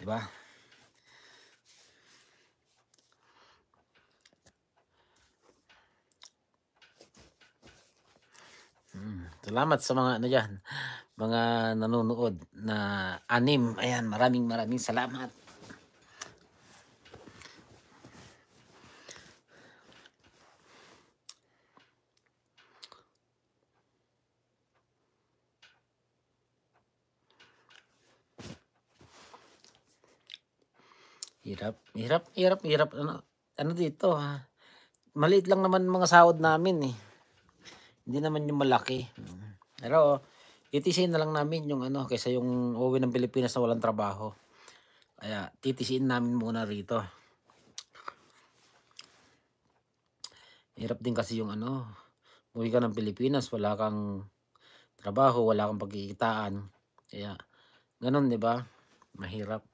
ba? Salamat sa mga ano diyan, mga nanonood na 6. Ayan, maraming salamat. Hirap ano dito, maliit lang naman mga sahod namin, eh, hindi naman yung malaki. Pero titiisin na lang namin yung ano, kaysa yung uuwi ng Pilipinas na walang trabaho. Kaya titisiin namin muna rito. Hirap din kasi yung ano, umuwi ka ng Pilipinas wala kang trabaho, wala kang pagkikitaan. Kaya gano'n 'di ba? Mahirap.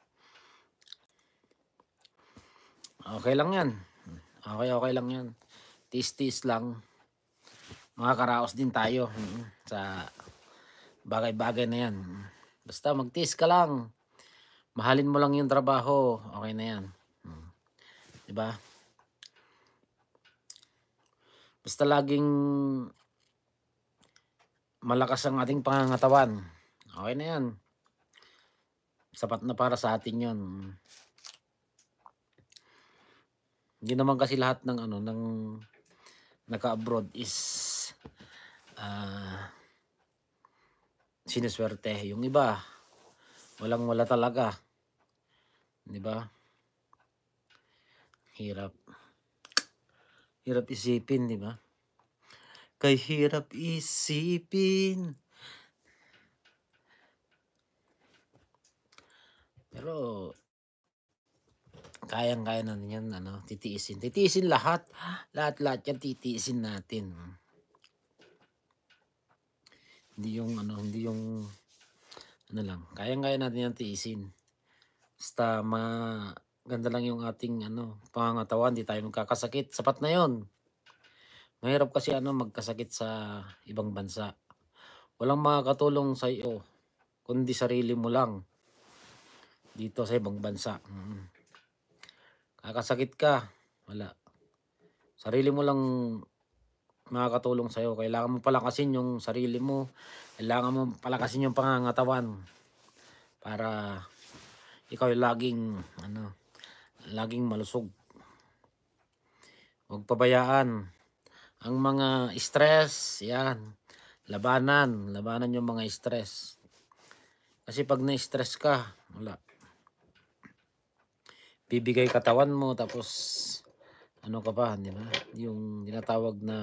Okey lang 'yan, okey lang 'yan. Tiis-tiis lang, makakaraos din tayo, sa bagay-bagay na 'yan. Basta magtiis ka lang, mahalin mo lang yung trabaho, okey na 'yan, 'di ba? Basta laging malakas ang ating pangangatawan, okey na 'yan. Sapat na para sa atin 'yun. Hindi naman kasi lahat ng ano, ng naka-abroad is, ah, sinusuwerte. Yung iba walang-wala talaga, 'di ba? Hirap, hirap isipin, 'di ba? Kay hirap isipin. Pero kayang-kaya natin 'yan ano, titiisin. Titiisin lahat, lahat-lahat 'yan titiisin natin. Hindi yung ano lang, kayang-kaya natin 'yan tiisin. Basta maganda lang yung ating ano, pangangatawan, 'di tayo magkakasakit, sapat na 'yon. Mahirap kasi ano, magkasakit sa ibang bansa. Walang makakatulong sa iyo kundi sarili mo lang dito sa ibang bansa. Kakasakit ka, wala. Sarili mo lang makakatulong sa'yo. Kailangan mo palakasin yung sarili mo, kailangan mo palakasin yung pangangatawan para ikaw ay laging ano, laging malusog. Huwag pabayaan ang mga stress, 'yan. Labanan yung mga stress. Kasi 'pag na-stress ka, wala. Bibigay katawan mo tapos ano ka pa, 'di ba? Yung tinatawag na,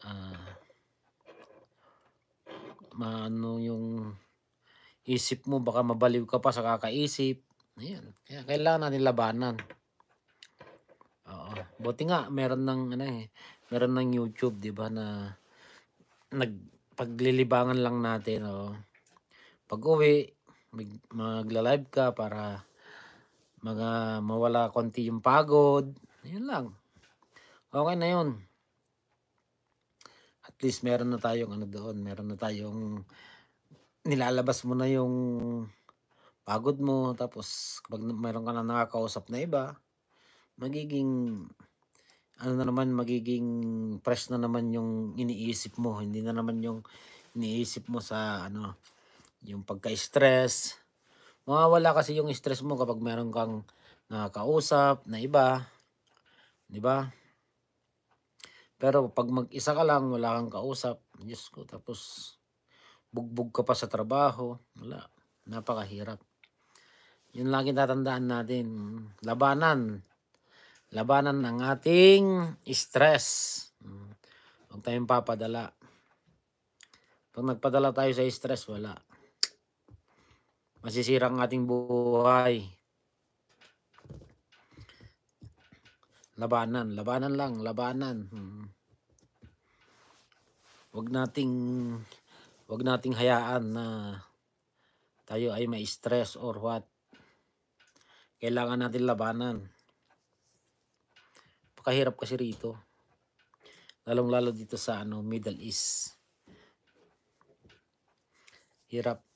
ah, maano yung isip mo baka mabaliw ka pa sa kakaisip, ayan. Kaya kailangan natin labanan, oo. Buti nga meron ng ano, meron ng YouTube 'di ba na paglilibangan lang natin, oo. Pag-uwi magla-live ka para mawala konti yung pagod, yun lang. Okey na yun. At least meron na tayong ano doon, meron na tayong nilalabas mo na yung pagod mo tapos kapag meron ka ng nakakausap na iba, magiging ano na naman, magiging fresh na naman yung iniisip mo, hindi na naman yung iniisip mo sa ano, yung pagka-stress. Mawawala kasi yung stress mo kapag meron kang nakakausap na iba, 'di ba? Pero 'pag mag-isa ka lang, wala kang kausap, Diyos ko, tapos bugbog ka pa sa trabaho, wala, napakahirap. Yun laging tatandaan natin, labanan, labanan ang ating stress. Huwag tayong papadala. 'Pag nagpadala tayo sa stress, wala. Masisira ang ating buhay. Labanan, labanan lang, labanan. 'Wag nating 'Wag nating hayaan na tayo ay ma-stress or what. Kailangan natin labanan. Napakahirap kasi rito, lalong-lalo dito sa ano, Middle East. Hirap.